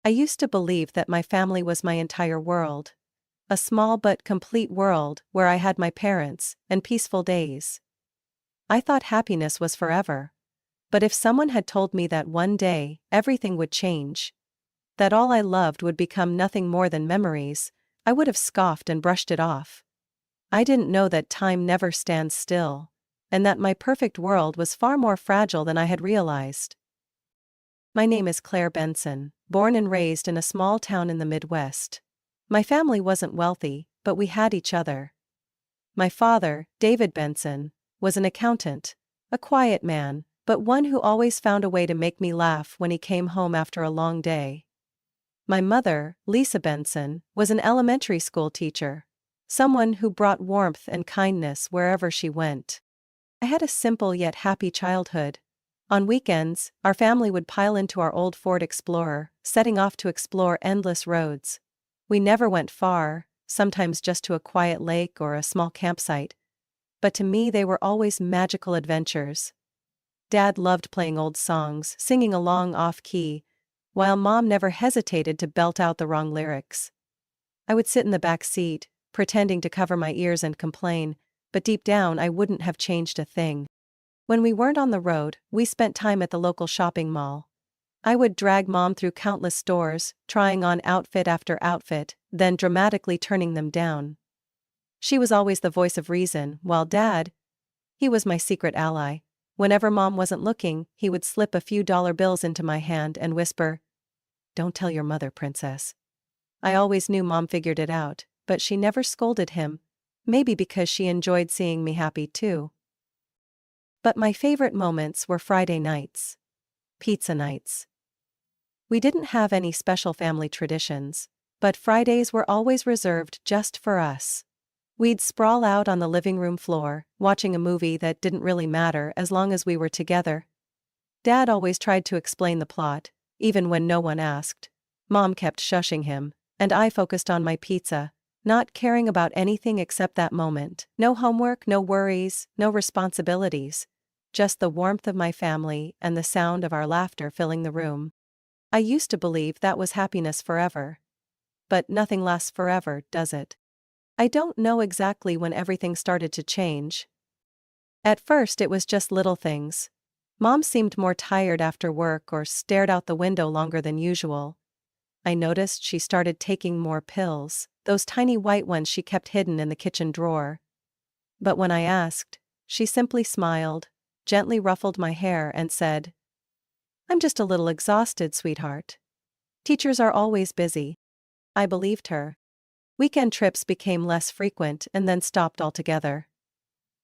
I used to believe that my family was my entire world. A small but complete world where I had my parents and peaceful days. I thought happiness was forever. But if someone had told me that one day everything would change, that all I loved would become nothing more than memories, I would have scoffed and brushed it off. I didn't know that time never stands still, and that my perfect world was far more fragile than I had realized. My name is Claire Benson, born and raised in a small town in the Midwest. My family wasn't wealthy, but we had each other. My father, David Benson, was an accountant, a quiet man, but one who always found a way to make me laugh when he came home after a long day. My mother, Lisa Benson, was an elementary school teacher, someone who brought warmth and kindness wherever she went. I had a simple yet happy childhood. On weekends, our family would pile into our old Ford Explorer, setting off to explore endless roads. We never went far, sometimes just to a quiet lake or a small campsite. But to me they were always magical adventures. Dad loved playing old songs, singing along off-key, while Mom never hesitated to belt out the wrong lyrics. I would sit in the back seat, pretending to cover my ears and complain, but deep down I wouldn't have changed a thing. When we weren't on the road, we spent time at the local shopping mall. I would drag Mom through countless stores, trying on outfit after outfit, then dramatically turning them down. She was always the voice of reason, while Dad, he was my secret ally. Whenever Mom wasn't looking, he would slip a few dollar bills into my hand and whisper, "Don't tell your mother, princess." I always knew Mom figured it out, but she never scolded him, maybe because she enjoyed seeing me happy too. But my favorite moments were Friday nights. Pizza nights. We didn't have any special family traditions, but Fridays were always reserved just for us. We'd sprawl out on the living room floor, watching a movie that didn't really matter as long as we were together. Dad always tried to explain the plot, even when no one asked. Mom kept shushing him, and I focused on my pizza, not caring about anything except that moment. No homework, no worries, no responsibilities. Just the warmth of my family and the sound of our laughter filling the room. I used to believe that was happiness forever. But nothing lasts forever, does it? I don't know exactly when everything started to change. At first it was just little things. Mom seemed more tired after work or stared out the window longer than usual. I noticed she started taking more pills, those tiny white ones she kept hidden in the kitchen drawer. But when I asked, she simply smiled, gently ruffled my hair and said, "I'm just a little exhausted, sweetheart. Teachers are always busy." I believed her. Weekend trips became less frequent and then stopped altogether.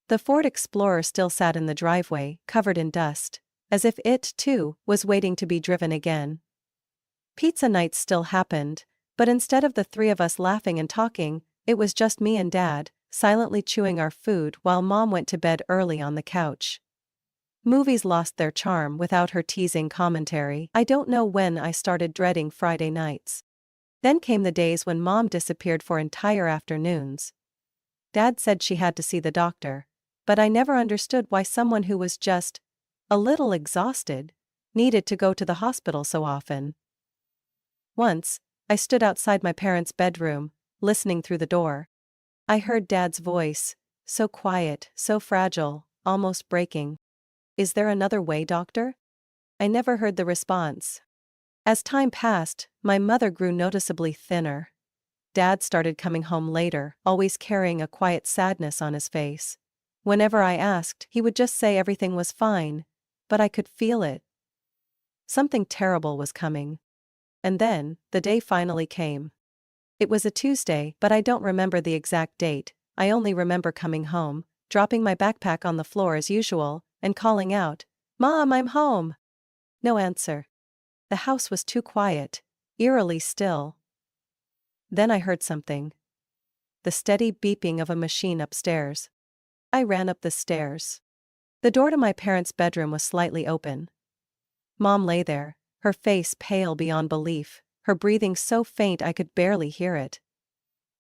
The Ford Explorer still sat in the driveway, covered in dust, as if it, too, was waiting to be driven again. Pizza nights still happened, but instead of the three of us laughing and talking, it was just me and Dad, silently chewing our food while Mom went to bed early on the couch. Movies lost their charm without her teasing commentary. I don't know when I started dreading Friday nights. Then came the days when Mom disappeared for entire afternoons. Dad said she had to see the doctor, but I never understood why someone who was just a little exhausted needed to go to the hospital so often. Once, I stood outside my parents' bedroom, listening through the door. I heard Dad's voice, so quiet, so fragile, almost breaking. "Is there another way, doctor?" I never heard the response. As time passed, my mother grew noticeably thinner. Dad started coming home later, always carrying a quiet sadness on his face. Whenever I asked, he would just say everything was fine, but I could feel it. Something terrible was coming. And then, the day finally came. It was a Tuesday, but I don't remember the exact date. I only remember coming home, dropping my backpack on the floor as usual, and calling out, "Mom, I'm home!" No answer. The house was too quiet, eerily still. Then I heard something. The steady beeping of a machine upstairs. I ran up the stairs. The door to my parents' bedroom was slightly open. Mom lay there, her face pale beyond belief, her breathing so faint I could barely hear it.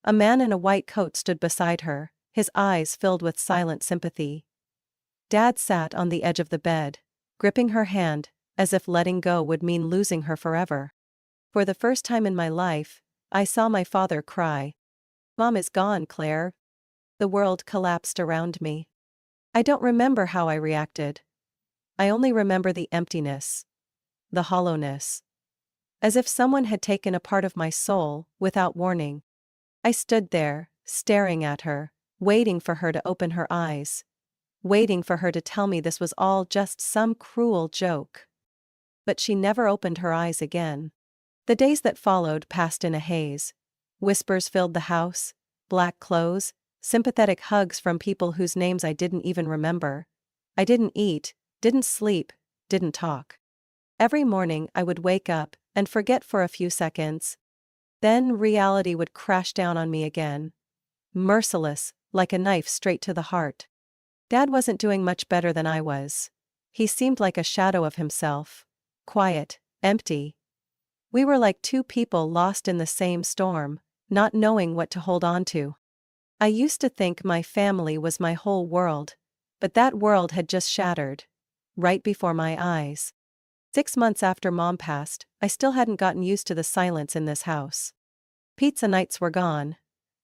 A man in a white coat stood beside her, his eyes filled with silent sympathy. Dad sat on the edge of the bed, gripping her hand, as if letting go would mean losing her forever. For the first time in my life, I saw my father cry. Mom is gone, Claire. The world collapsed around me. I don't remember how I reacted. I only remember the emptiness. The hollowness. As if someone had taken a part of my soul, without warning. I stood there, staring at her, waiting for her to open her eyes. Waiting for her to tell me this was all just some cruel joke. But she never opened her eyes again. The days that followed passed in a haze. Whispers filled the house, black clothes, sympathetic hugs from people whose names I didn't even remember. I didn't eat, didn't sleep, didn't talk. Every morning I would wake up and forget for a few seconds. Then reality would crash down on me again. Merciless, like a knife straight to the heart. Dad wasn't doing much better than I was. He seemed like a shadow of himself. Quiet, empty. We were like two people lost in the same storm, not knowing what to hold on to. I used to think my family was my whole world, but that world had just shattered. Right before my eyes. 6 months after Mom passed, I still hadn't gotten used to the silence in this house. Pizza nights were gone.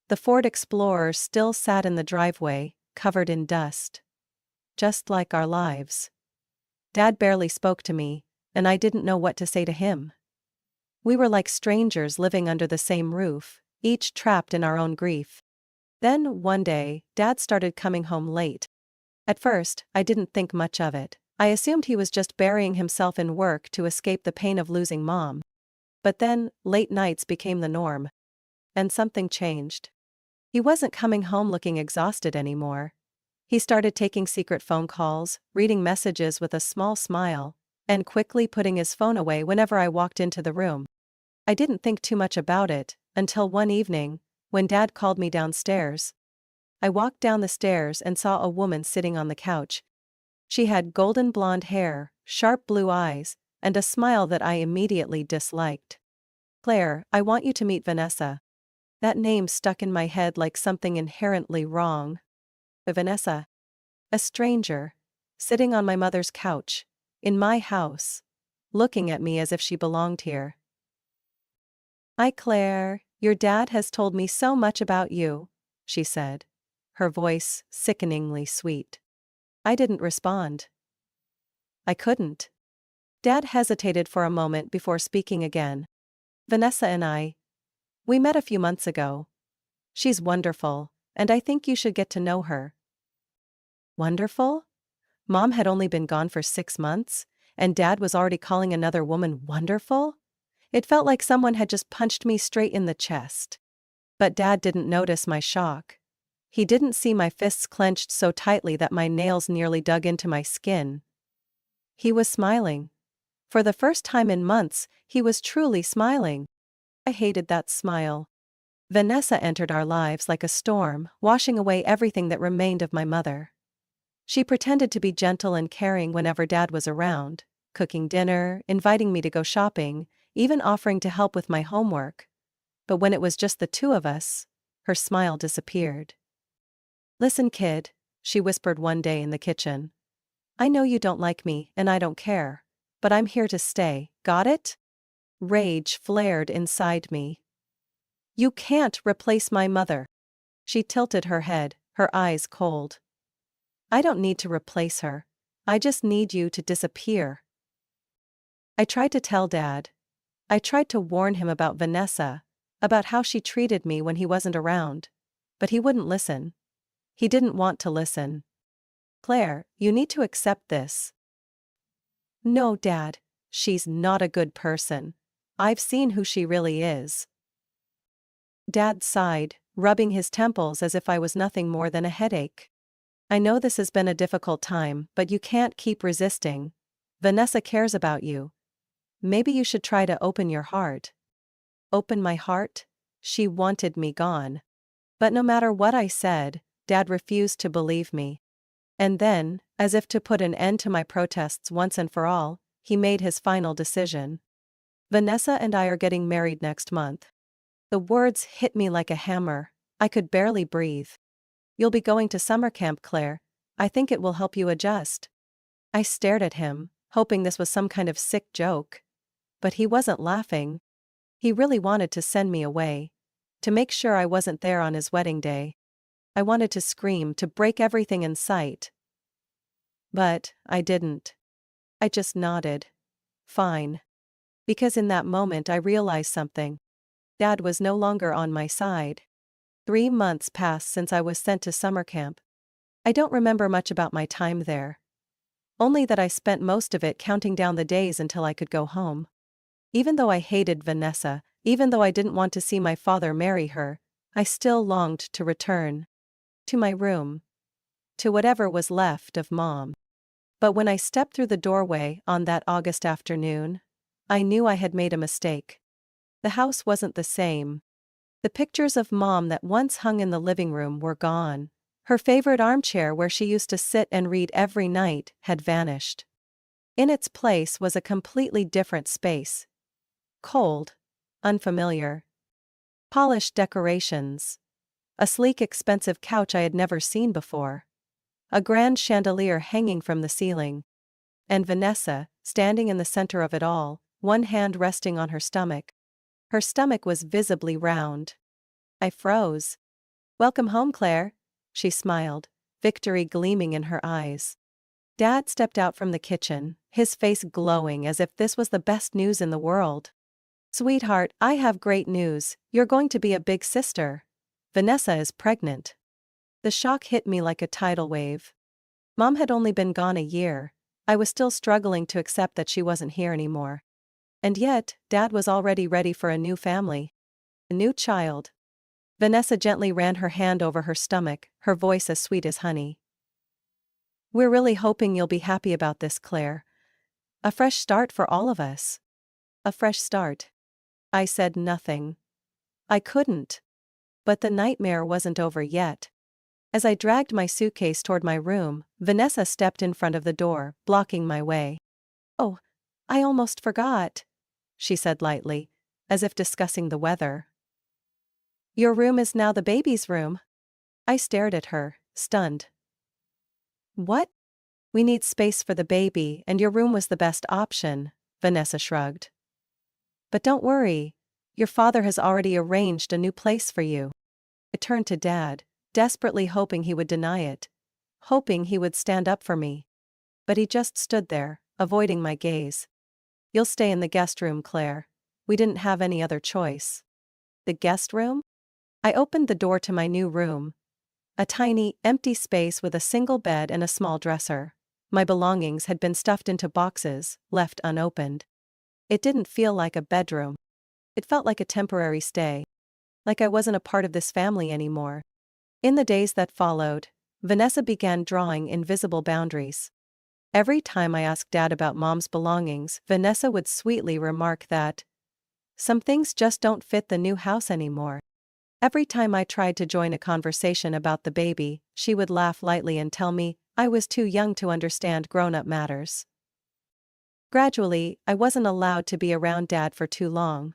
The Ford Explorer still sat in the driveway, covered in dust. Just like our lives. Dad barely spoke to me, and I didn't know what to say to him. We were like strangers living under the same roof, each trapped in our own grief. Then, one day, Dad started coming home late. At first, I didn't think much of it. I assumed he was just burying himself in work to escape the pain of losing Mom. But then, late nights became the norm. And something changed. He wasn't coming home looking exhausted anymore. He started taking secret phone calls, reading messages with a small smile, and quickly putting his phone away whenever I walked into the room. I didn't think too much about it, until one evening, when Dad called me downstairs. I walked down the stairs and saw a woman sitting on the couch. She had golden blonde hair, sharp blue eyes, and a smile that I immediately disliked. Claire, I want you to meet Vanessa. That name stuck in my head like something inherently wrong. Vanessa. A stranger. Sitting on my mother's couch. In my house. Looking at me as if she belonged here. Hi Claire, your dad has told me so much about you, she said. Her voice sickeningly sweet. I didn't respond. I couldn't. Dad hesitated for a moment before speaking again. Vanessa and we met a few months ago. She's wonderful, and I think you should get to know her. Wonderful? Mom had only been gone for 6 months, and Dad was already calling another woman wonderful? It felt like someone had just punched me straight in the chest. But Dad didn't notice my shock. He didn't see my fists clenched so tightly that my nails nearly dug into my skin. He was smiling. For the first time in months, he was truly smiling. I hated that smile. Vanessa entered our lives like a storm, washing away everything that remained of my mother. She pretended to be gentle and caring whenever Dad was around, cooking dinner, inviting me to go shopping, even offering to help with my homework. But when it was just the two of us, her smile disappeared. Listen, kid, she whispered one day in the kitchen. I know you don't like me, and I don't care. But I'm here to stay, got it? Rage flared inside me. You can't replace my mother. She tilted her head, her eyes cold. I don't need to replace her. I just need you to disappear. I tried to tell Dad. I tried to warn him about Vanessa, about how she treated me when he wasn't around. But he wouldn't listen. He didn't want to listen. Claire, you need to accept this. No, Dad, she's not a good person. I've seen who she really is. Dad sighed, rubbing his temples as if I was nothing more than a headache. I know this has been a difficult time, but you can't keep resisting. Vanessa cares about you. Maybe you should try to open your heart. Open my heart? She wanted me gone. But no matter what I said, Dad refused to believe me. And then, as if to put an end to my protests once and for all, he made his final decision. Vanessa and I are getting married next month. The words hit me like a hammer. I could barely breathe. You'll be going to summer camp, Claire. I think it will help you adjust. I stared at him, hoping this was some kind of sick joke. But he wasn't laughing. He really wanted to send me away. To make sure I wasn't there on his wedding day. I wanted to scream, to break everything in sight. But I didn't. I just nodded. Fine. Because in that moment I realized something. Dad was no longer on my side. 3 months passed since I was sent to summer camp. I don't remember much about my time there. Only that I spent most of it counting down the days until I could go home. Even though I hated Vanessa, even though I didn't want to see my father marry her, I still longed to return. To my room. To whatever was left of Mom. But when I stepped through the doorway on that August afternoon, I knew I had made a mistake. The house wasn't the same. The pictures of Mom that once hung in the living room were gone. Her favorite armchair where she used to sit and read every night had vanished. In its place was a completely different space. Cold. Unfamiliar. Polished decorations. A sleek, expensive couch I had never seen before. A grand chandelier hanging from the ceiling. And Vanessa, standing in the center of it all, one hand resting on her stomach. Her stomach was visibly round. I froze. "Welcome home, Claire," she smiled, victory gleaming in her eyes. Dad stepped out from the kitchen, his face glowing as if this was the best news in the world. "Sweetheart, I have great news, you're going to be a big sister. Vanessa is pregnant." The shock hit me like a tidal wave. Mom had only been gone a year. I was still struggling to accept that she wasn't here anymore. And yet, Dad was already ready for a new family. A new child. Vanessa gently ran her hand over her stomach, her voice as sweet as honey. "We're really hoping you'll be happy about this, Claire. A fresh start for all of us." A fresh start. I said nothing. I couldn't. But the nightmare wasn't over yet. As I dragged my suitcase toward my room, Vanessa stepped in front of the door, blocking my way. "Oh, I almost forgot," she said lightly, as if discussing the weather. "Your room is now the baby's room." I stared at her, stunned. "What?" "We need space for the baby, and your room was the best option," Vanessa shrugged. "But don't worry. Your father has already arranged a new place for you." I turned to Dad, desperately hoping he would deny it. Hoping he would stand up for me. But he just stood there, avoiding my gaze. "You'll stay in the guest room, Claire. We didn't have any other choice." The guest room? I opened the door to my new room. A tiny, empty space with a single bed and a small dresser. My belongings had been stuffed into boxes, left unopened. It didn't feel like a bedroom. It felt like a temporary stay. Like I wasn't a part of this family anymore. In the days that followed, Vanessa began drawing invisible boundaries. Every time I asked Dad about Mom's belongings, Vanessa would sweetly remark that some things just don't fit the new house anymore. Every time I tried to join a conversation about the baby, she would laugh lightly and tell me I was too young to understand grown-up matters. Gradually, I wasn't allowed to be around Dad for too long.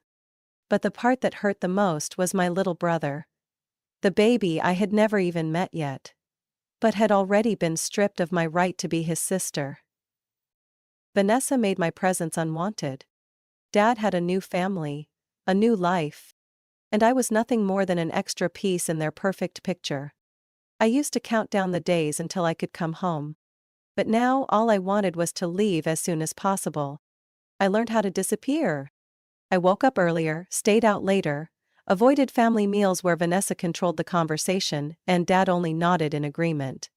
But the part that hurt the most was my little brother. The baby I had never even met yet. But had already been stripped of my right to be his sister. Vanessa made my presence unwanted. Dad had a new family, a new life. And I was nothing more than an extra piece in their perfect picture. I used to count down the days until I could come home. But now all I wanted was to leave as soon as possible. I learned how to disappear. I woke up earlier, stayed out later, avoided family meals where Vanessa controlled the conversation and Dad only nodded in agreement.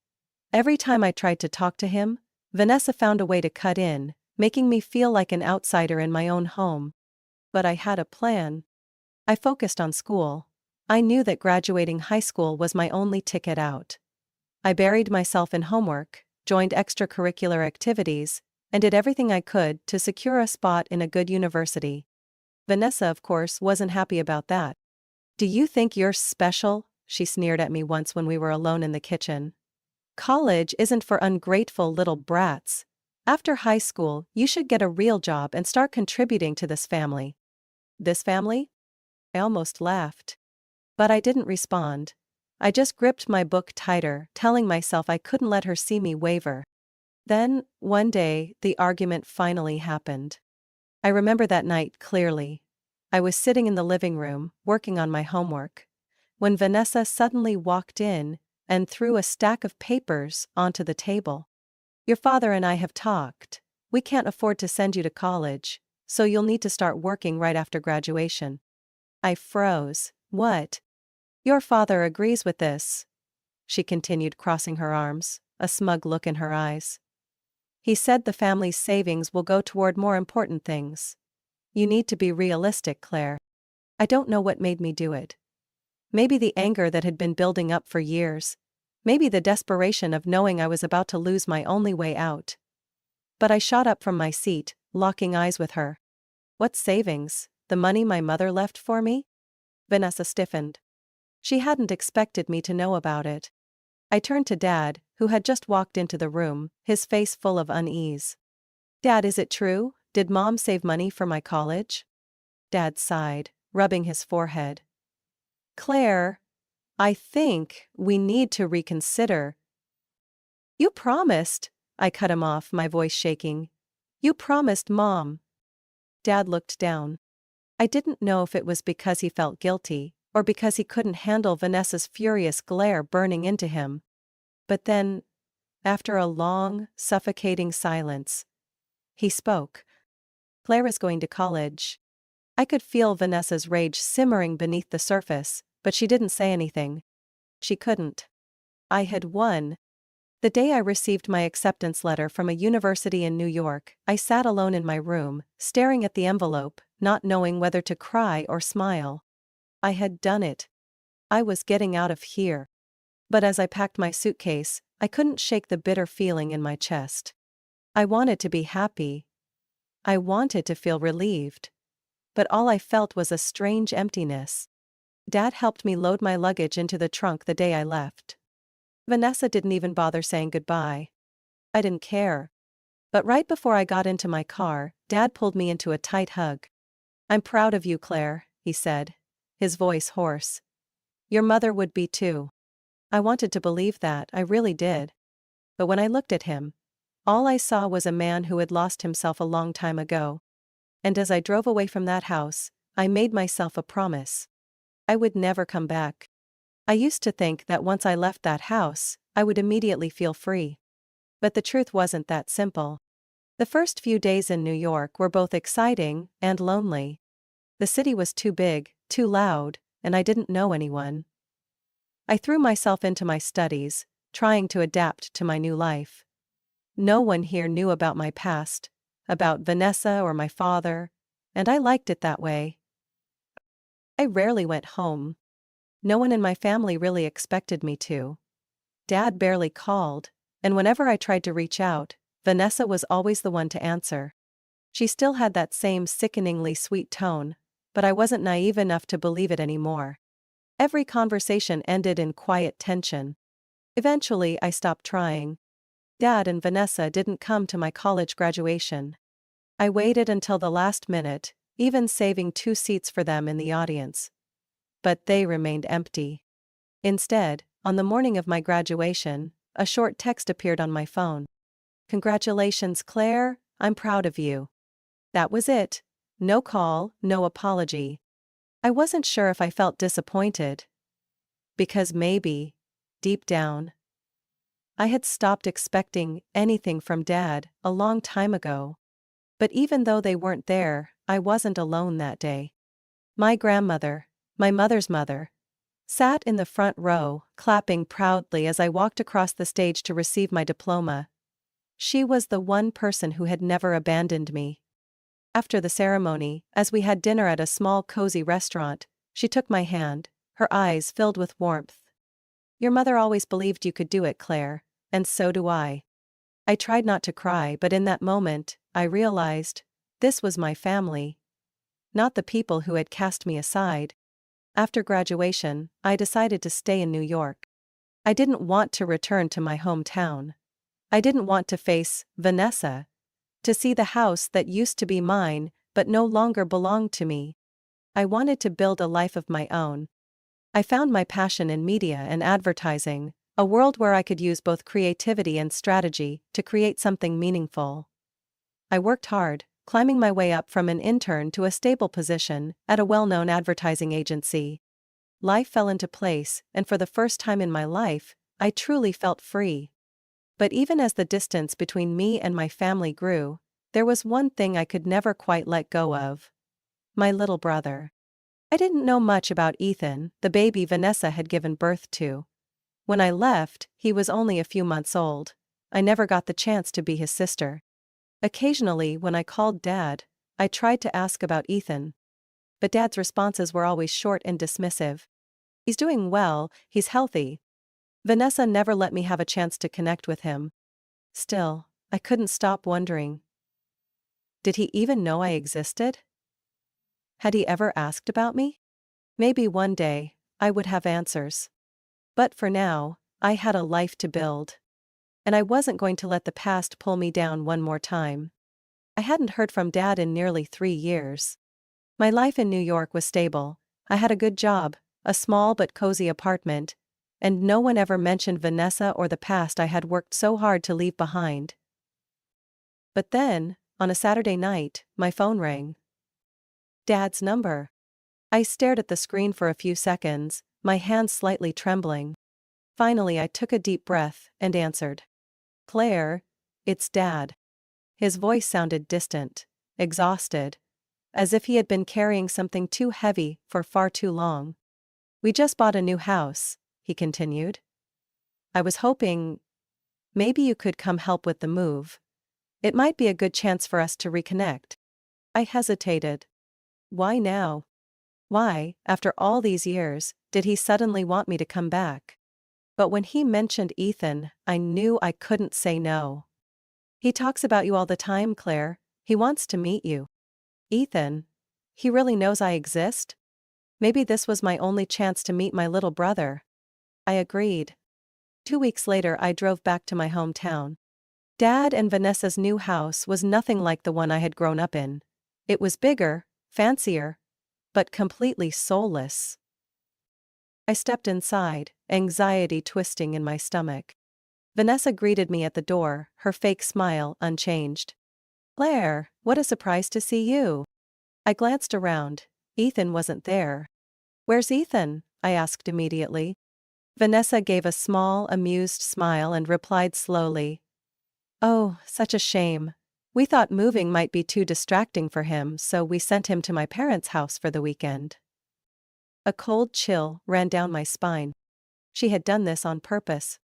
Every time I tried to talk to him, Vanessa found a way to cut in, making me feel like an outsider in my own home. But I had a plan. I focused on school. I knew that graduating high school was my only ticket out. I buried myself in homework, joined extracurricular activities, and did everything I could to secure a spot in a good university. Vanessa, of course, wasn't happy about that. "Do you think you're special?" she sneered at me once when we were alone in the kitchen. "College isn't for ungrateful little brats. After high school, you should get a real job and start contributing to this family." This family? I almost laughed. But I didn't respond. I just gripped my book tighter, telling myself I couldn't let her see me waver. Then, one day, the argument finally happened. I remember that night clearly. I was sitting in the living room, working on my homework, when Vanessa suddenly walked in and threw a stack of papers onto the table. "Your father and I have talked. We can't afford to send you to college, so you'll need to start working right after graduation." I froze. "What? Your father agrees with this?" she continued, crossing her arms, a smug look in her eyes. "He said the family's savings will go toward more important things. You need to be realistic, Claire." I don't know what made me do it. Maybe the anger that had been building up for years. Maybe the desperation of knowing I was about to lose my only way out. But I shot up from my seat, locking eyes with her. "What savings? The money my mother left for me?" Vanessa stiffened. She hadn't expected me to know about it. I turned to Dad, who had just walked into the room, his face full of unease. "Dad, is it true? Did Mom save money for my college?" Dad sighed, rubbing his forehead. "Claire, I think we need to reconsider." "You promised," I cut him off, my voice shaking. "You promised Mom." Dad looked down. I didn't know if it was because he felt guilty, or because he couldn't handle Vanessa's furious glare burning into him. But then, after a long, suffocating silence, he spoke. "Claire is going to college." I could feel Vanessa's rage simmering beneath the surface, but she didn't say anything. She couldn't. I had won. The day I received my acceptance letter from a university in New York, I sat alone in my room, staring at the envelope, not knowing whether to cry or smile. I had done it. I was getting out of here. But as I packed my suitcase, I couldn't shake the bitter feeling in my chest. I wanted to be happy. I wanted to feel relieved. But all I felt was a strange emptiness. Dad helped me load my luggage into the trunk the day I left. Vanessa didn't even bother saying goodbye. I didn't care. But right before I got into my car, Dad pulled me into a tight hug. "I'm proud of you, Claire," he said, his voice hoarse. "Your mother would be too." I wanted to believe that, I really did. But when I looked at him, all I saw was a man who had lost himself a long time ago. And as I drove away from that house, I made myself a promise. I would never come back. I used to think that once I left that house, I would immediately feel free. But the truth wasn't that simple. The first few days in New York were both exciting and lonely. The city was too big, too loud, and I didn't know anyone. I threw myself into my studies, trying to adapt to my new life. No one here knew about my past, about Vanessa or my father, and I liked it that way. I rarely went home. No one in my family really expected me to. Dad barely called, and whenever I tried to reach out, Vanessa was always the one to answer. She still had that same sickeningly sweet tone, but I wasn't naive enough to believe it anymore. Every conversation ended in quiet tension. Eventually, I stopped trying. Dad and Vanessa didn't come to my college graduation. I waited until the last minute, even saving 2 seats for them in the audience. But they remained empty. Instead, on the morning of my graduation, a short text appeared on my phone. "Congratulations, Claire, I'm proud of you." That was it. No call, no apology. I wasn't sure if I felt disappointed. Because maybe, deep down, I had stopped expecting anything from Dad a long time ago. But even though they weren't there, I wasn't alone that day. My grandmother, my mother's mother, sat in the front row, clapping proudly as I walked across the stage to receive my diploma. She was the one person who had never abandoned me. After the ceremony, as we had dinner at a small cozy restaurant, she took my hand, her eyes filled with warmth. "Your mother always believed you could do it, Claire, and so do I." I tried not to cry, but in that moment, I realized, this was my family. Not the people who had cast me aside. After graduation, I decided to stay in New York. I didn't want to return to my hometown. I didn't want to face Vanessa. To see the house that used to be mine, but no longer belonged to me. I wanted to build a life of my own. I found my passion in media and advertising, a world where I could use both creativity and strategy to create something meaningful. I worked hard, climbing my way up from an intern to a stable position at a well-known advertising agency. Life fell into place, and for the first time in my life, I truly felt free. But even as the distance between me and my family grew, there was one thing I could never quite let go of. My little brother. I didn't know much about Ethan, the baby Vanessa had given birth to. When I left, he was only a few months old. I never got the chance to be his sister. Occasionally, when I called Dad, I tried to ask about Ethan. But Dad's responses were always short and dismissive. He's doing well, he's healthy. Vanessa never let me have a chance to connect with him. Still, I couldn't stop wondering. Did he even know I existed? Had he ever asked about me? Maybe one day, I would have answers. But for now, I had a life to build. And I wasn't going to let the past pull me down one more time. I hadn't heard from Dad in nearly 3 years. My life in New York was stable. I had a good job, a small but cozy apartment, and no one ever mentioned Vanessa or the past I had worked so hard to leave behind. But then, on a Saturday night, my phone rang. Dad's number. I stared at the screen for a few seconds, my hands slightly trembling. Finally, I took a deep breath and answered. Claire, it's Dad. His voice sounded distant, exhausted, as if he had been carrying something too heavy for far too long. We just bought a new house, he continued. I was hoping maybe you could come help with the move. It might be a good chance for us to reconnect. I hesitated. Why now? Why, after all these years, did he suddenly want me to come back? But when he mentioned Ethan, I knew I couldn't say no. He talks about you all the time, Claire. He wants to meet you. Ethan? He really knows I exist? Maybe this was my only chance to meet my little brother. I agreed. 2 weeks later, I drove back to my hometown. Dad and Vanessa's new house was nothing like the one I had grown up in. It was bigger, fancier, but completely soulless. I stepped inside, anxiety twisting in my stomach. Vanessa greeted me at the door, her fake smile unchanged. Claire, what a surprise to see you. I glanced around. Ethan wasn't there. Where's Ethan? I asked immediately. Vanessa gave a small, amused smile and replied slowly. Oh, such a shame. We thought moving might be too distracting for him, so we sent him to my parents' house for the weekend. A cold chill ran down my spine. She had done this on purpose.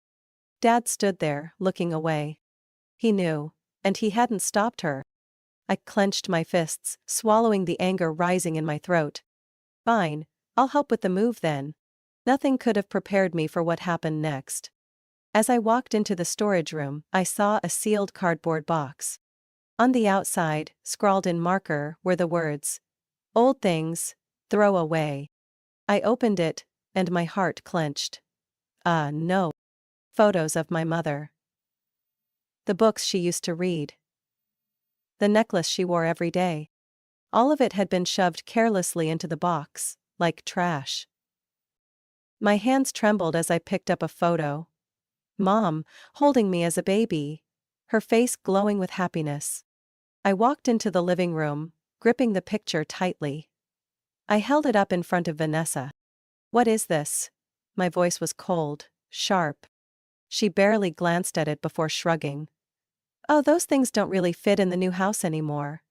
Dad stood there, looking away. He knew, and he hadn't stopped her. I clenched my fists, swallowing the anger rising in my throat. Fine, I'll help with the move then. Nothing could have prepared me for what happened next. As I walked into the storage room, I saw a sealed cardboard box. On the outside, scrawled in marker, were the words, "Old things, throw away." I opened it, and my heart clenched. No. Photos of my mother. The books she used to read. The necklace she wore every day. All of it had been shoved carelessly into the box, like trash. My hands trembled as I picked up a photo. Mom, holding me as a baby, her face glowing with happiness. I walked into the living room, gripping the picture tightly. I held it up in front of Vanessa. What is this? My voice was cold, sharp. She barely glanced at it before shrugging. Oh, those things don't really fit in the new house anymore.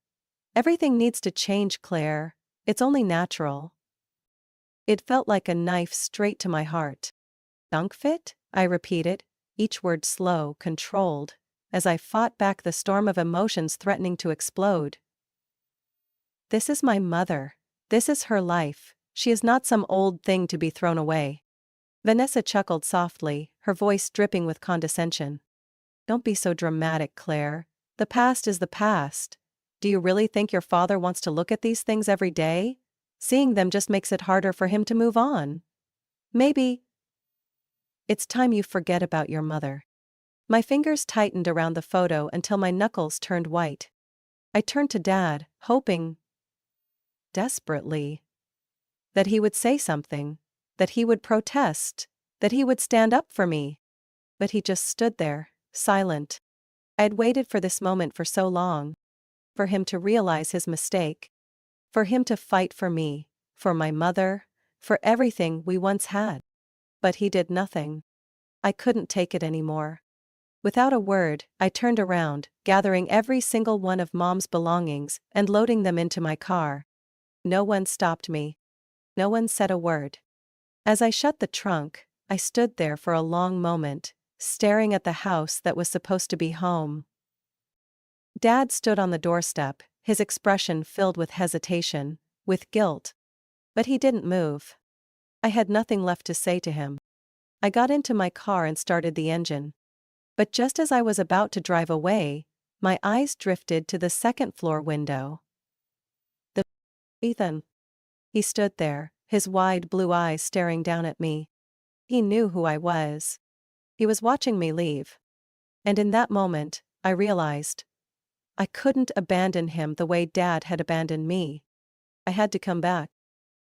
Everything needs to change, Claire. It's only natural. It felt like a knife straight to my heart. Don't fit? I repeated, each word slow, controlled, as I fought back the storm of emotions threatening to explode. This is my mother. This is her life. She is not some old thing to be thrown away. Vanessa chuckled softly, her voice dripping with condescension. Don't be so dramatic, Claire. The past is the past. Do you really think your father wants to look at these things every day? Seeing them just makes it harder for him to move on. Maybe it's time you forget about your mother. My fingers tightened around the photo until my knuckles turned white. I turned to Dad, hoping, desperately, that he would say something, that he would protest, that he would stand up for me. But he just stood there, silent. I had waited for this moment for so long. for him to realize his mistake, for him to fight for me, for my mother, for everything we once had. But he did nothing. I couldn't take it anymore. Without a word, I turned around, gathering every single one of Mom's belongings and loading them into my car. No one stopped me. No one said a word. As I shut the trunk, I stood there for a long moment, staring at the house that was supposed to be home. Dad stood on the doorstep, his expression filled with hesitation, with guilt. But he didn't move. I had nothing left to say to him. I got into my car and started the engine. But just as I was about to drive away, my eyes drifted to the second-floor window. Ethan. He stood there, his wide blue eyes staring down at me. He knew who I was. He was watching me leave. And in that moment, I realized I couldn't abandon him the way Dad had abandoned me. I had to come back.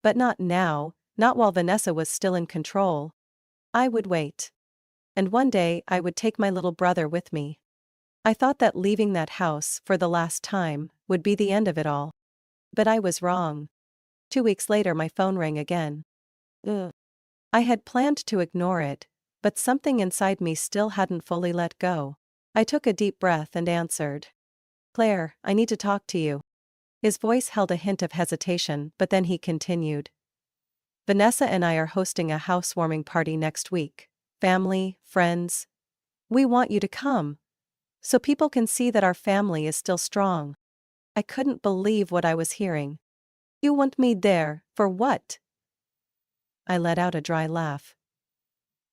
But not now, not while Vanessa was still in control. I would wait. And one day I would take my little brother with me. I thought that leaving that house for the last time would be the end of it all. But I was wrong. 2 weeks later my phone rang again. I had planned to ignore it, but something inside me still hadn't fully let go. I took a deep breath and answered. Claire, I need to talk to you. His voice held a hint of hesitation, but then he continued. Vanessa and I are hosting a housewarming party next week. Family, friends. We want you to come. So people can see that our family is still strong. I couldn't believe what I was hearing. You want me there, for what? I let out a dry laugh.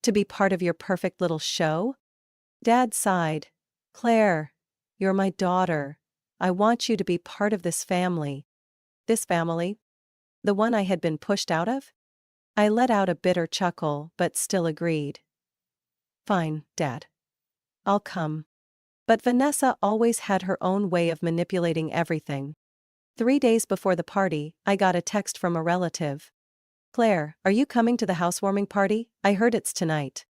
To be part of your perfect little show? Dad sighed. Claire, you're my daughter. I want you to be part of this family. This family? The one I had been pushed out of? I let out a bitter chuckle, but still agreed. Fine, Dad. I'll come. But Vanessa always had her own way of manipulating everything. 3 days before the party, I got a text from a relative. Claire, are you coming to the housewarming party? I heard it's tonight.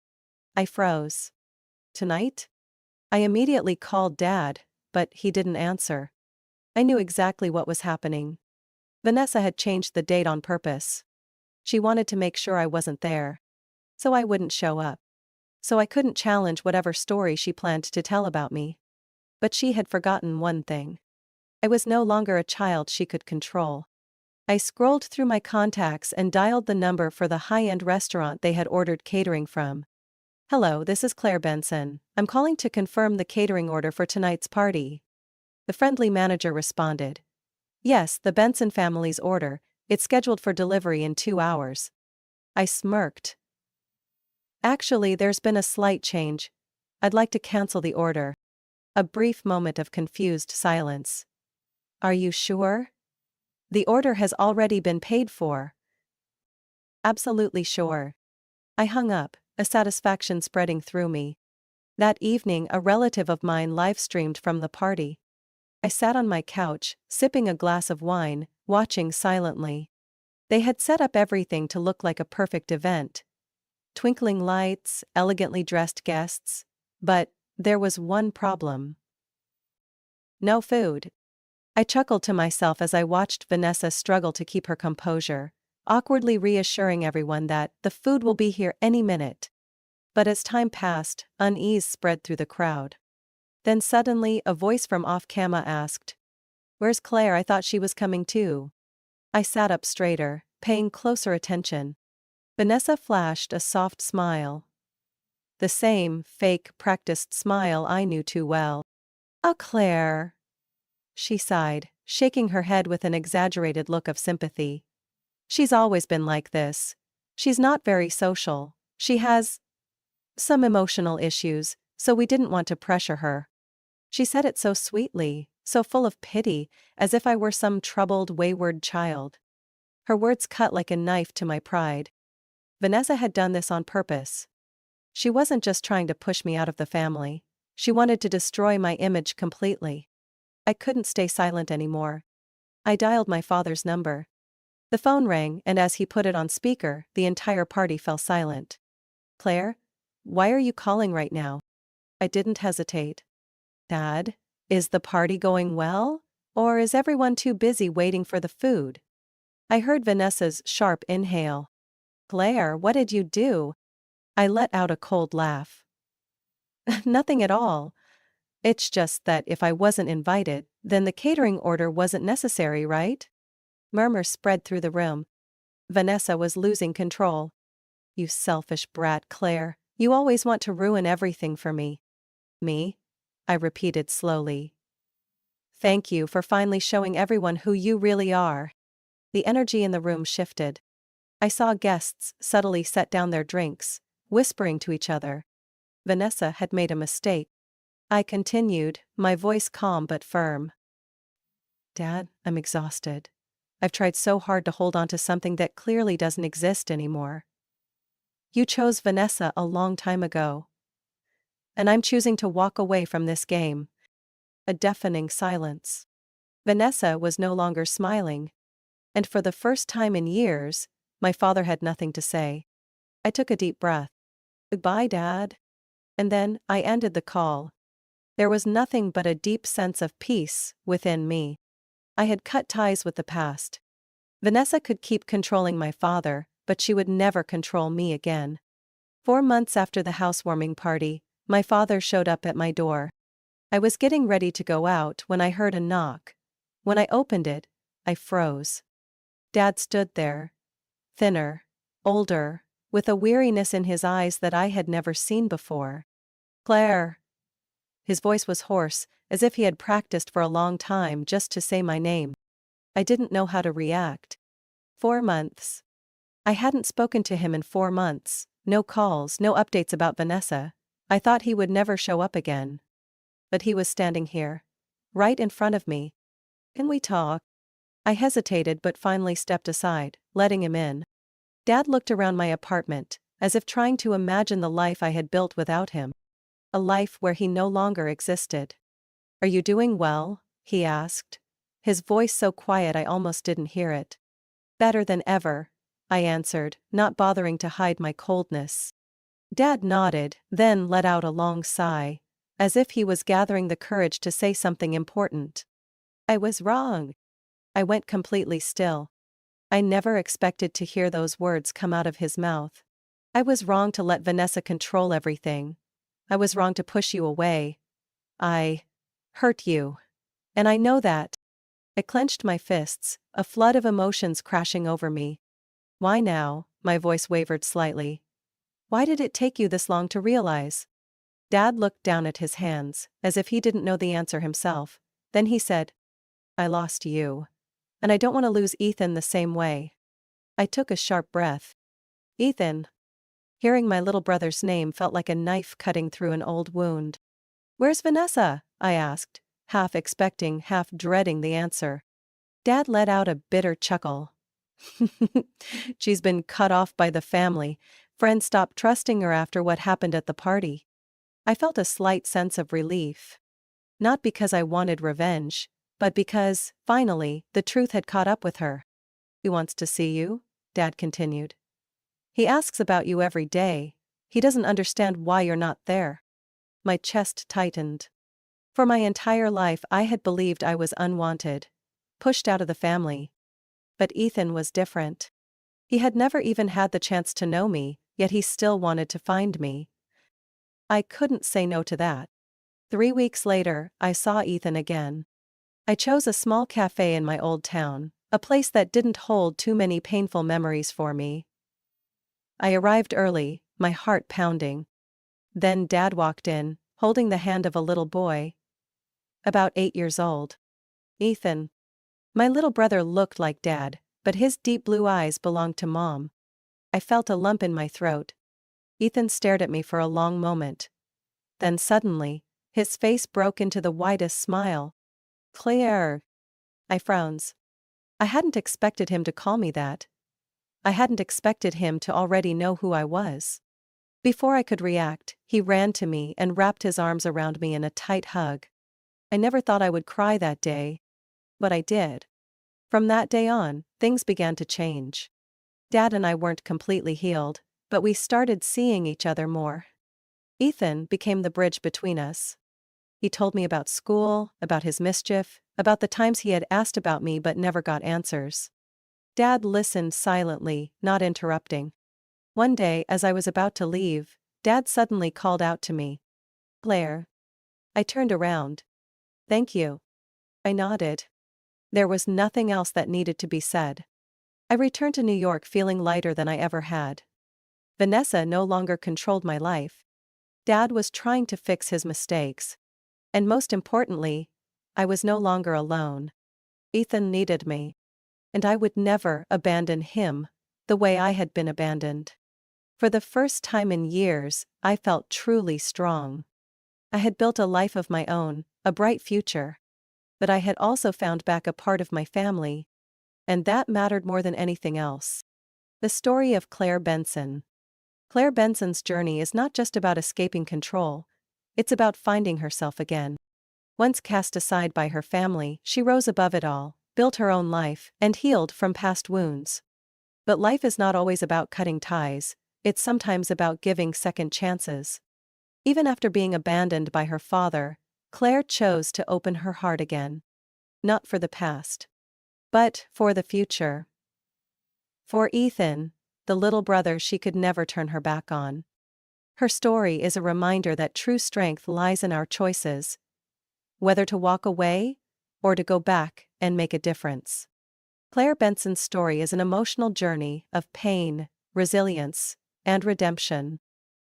I froze. Tonight? I immediately called Dad, but he didn't answer. I knew exactly what was happening. Vanessa had changed the date on purpose. She wanted to make sure I wasn't there. So I wouldn't show up. So I couldn't challenge whatever story she planned to tell about me. But she had forgotten one thing. I was no longer a child she could control. I scrolled through my contacts and dialed the number for the high-end restaurant they had ordered catering from. Hello, this is Claire Benson. I'm calling to confirm the catering order for tonight's party. The friendly manager responded. Yes, the Benson family's order. It's scheduled for delivery in 2 hours. I smirked. Actually, there's been a slight change. I'd like to cancel the order. A brief moment of confused silence. Are you sure? The order has already been paid for. Absolutely sure. I hung up, a satisfaction spreading through me. That evening, a relative of mine live-streamed from the party. I sat on my couch, sipping a glass of wine, watching silently. They had set up everything to look like a perfect event. Twinkling lights, elegantly dressed guests. But there was one problem. No food. I chuckled to myself as I watched Vanessa struggle to keep her composure, awkwardly reassuring everyone that the food will be here any minute. But as time passed, unease spread through the crowd. Then suddenly, a voice from off-camera asked, Where's Claire? I thought she was coming too. I sat up straighter, paying closer attention. Vanessa flashed a soft smile. The same, fake, practiced smile I knew too well. Oh, Claire. She sighed, shaking her head with an exaggerated look of sympathy. She's always been like this. She's not very social. She has some emotional issues, so we didn't want to pressure her. She said it so sweetly, so full of pity, as if I were some troubled, wayward child. Her words cut like a knife to my pride. Vanessa had done this on purpose. She wasn't just trying to push me out of the family. She wanted to destroy my image completely. I couldn't stay silent anymore. I dialed my father's number. The phone rang, and as he put it on speaker, the entire party fell silent. Claire? Why are you calling right now? I didn't hesitate. Dad? Is the party going well? Or is everyone too busy waiting for the food? I heard Vanessa's sharp inhale. Claire, what did you do? I let out a cold laugh. Nothing at all. It's just that if I wasn't invited, then the catering order wasn't necessary, right? Murmurs spread through the room. Vanessa was losing control. You selfish brat, Claire. You always want to ruin everything for me. Me? I repeated slowly. Thank you for finally showing everyone who you really are. The energy in the room shifted. I saw guests subtly set down their drinks, whispering to each other. Vanessa had made a mistake. I continued, my voice calm but firm. Dad, I'm exhausted. I've tried so hard to hold on to something that clearly doesn't exist anymore. You chose Vanessa a long time ago. And I'm choosing to walk away from this game. A deafening silence. Vanessa was no longer smiling. And for the first time in years, my father had nothing to say. I took a deep breath. Goodbye, Dad. And then I ended the call. There was nothing but a deep sense of peace within me. I had cut ties with the past. Vanessa could keep controlling my father, but she would never control me again. 4 months after the housewarming party, my father showed up at my door. I was getting ready to go out when I heard a knock. When I opened it, I froze. Dad stood there. Thinner, older, with a weariness in his eyes that I had never seen before. Claire. His voice was hoarse, as if he had practiced for a long time just to say my name. I didn't know how to react. 4 months. I hadn't spoken to him in 4 months, no calls, no updates about Vanessa. I thought he would never show up again. But he was standing here, right in front of me. Can we talk? I hesitated but finally stepped aside, letting him in. Dad looked around my apartment, as if trying to imagine the life I had built without him. A life where he no longer existed. Are you doing well? He asked. His voice so quiet I almost didn't hear it. Better than ever, I answered, not bothering to hide my coldness. Dad nodded, then let out a long sigh, as if he was gathering the courage to say something important. I was wrong. I went completely still. I never expected to hear those words come out of his mouth. I was wrong to let Vanessa control everything. I was wrong to push you away. I hurt you. And I know that. I clenched my fists, a flood of emotions crashing over me. Why now? My voice wavered slightly. Why did it take you this long to realize? Dad looked down at his hands, as if he didn't know the answer himself. Then he said, I lost you. And I don't want to lose Ethan the same way. I took a sharp breath. Ethan. Hearing my little brother's name felt like a knife cutting through an old wound. Where's Vanessa? I asked, half expecting, half dreading the answer. Dad let out a bitter chuckle. She's been cut off by the family. Friends stopped trusting her after what happened at the party. I felt a slight sense of relief. Not because I wanted revenge, but because, finally, the truth had caught up with her. He wants to see you, Dad continued. He asks about you every day. He doesn't understand why you're not there. My chest tightened. For my entire life I had believed I was unwanted, pushed out of the family. But Ethan was different. He had never even had the chance to know me, yet he still wanted to find me. I couldn't say no to that. 3 weeks later, I saw Ethan again. I chose a small cafe in my old town, a place that didn't hold too many painful memories for me. I arrived early, my heart pounding. Then Dad walked in, holding the hand of a little boy. About 8 years old. Ethan. My little brother looked like Dad, but his deep blue eyes belonged to Mom. I felt a lump in my throat. Ethan stared at me for a long moment. Then suddenly, his face broke into the widest smile. Claire. I frowned. I hadn't expected him to call me that. I hadn't expected him to already know who I was. Before I could react, he ran to me and wrapped his arms around me in a tight hug. I never thought I would cry that day. But I did. From that day on, things began to change. Dad and I weren't completely healed, but we started seeing each other more. Ethan became the bridge between us. He told me about school, about his mischief, about the times he had asked about me but never got answers. Dad listened silently, not interrupting. One day, as I was about to leave, Dad suddenly called out to me, "Claire." I turned around. "Thank you." I nodded. There was nothing else that needed to be said. I returned to New York feeling lighter than I ever had. Vanessa no longer controlled my life. Dad was trying to fix his mistakes. And most importantly, I was no longer alone. Ethan needed me. And I would never abandon him the way I had been abandoned. For the first time in years, I felt truly strong. I had built a life of my own, a bright future. But I had also found back a part of my family. And that mattered more than anything else. The story of Claire Benson. Claire Benson's journey is not just about escaping control, it's about finding herself again. Once cast aside by her family, she rose above it all, built her own life, and healed from past wounds. But life is not always about cutting ties, it's sometimes about giving second chances. Even after being abandoned by her father, Claire chose to open her heart again. Not for the past, but for the future. For Ethan, the little brother she could never turn her back on. Her story is a reminder that true strength lies in our choices, whether to walk away or to go back and make a difference. Claire Benson's story is an emotional journey of pain, resilience, and redemption.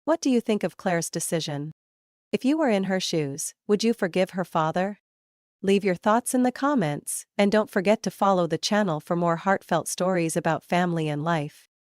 What do you think of Claire's decision? If you were in her shoes, would you forgive her father? Leave your thoughts in the comments, and don't forget to follow the channel for more heartfelt stories about family and life.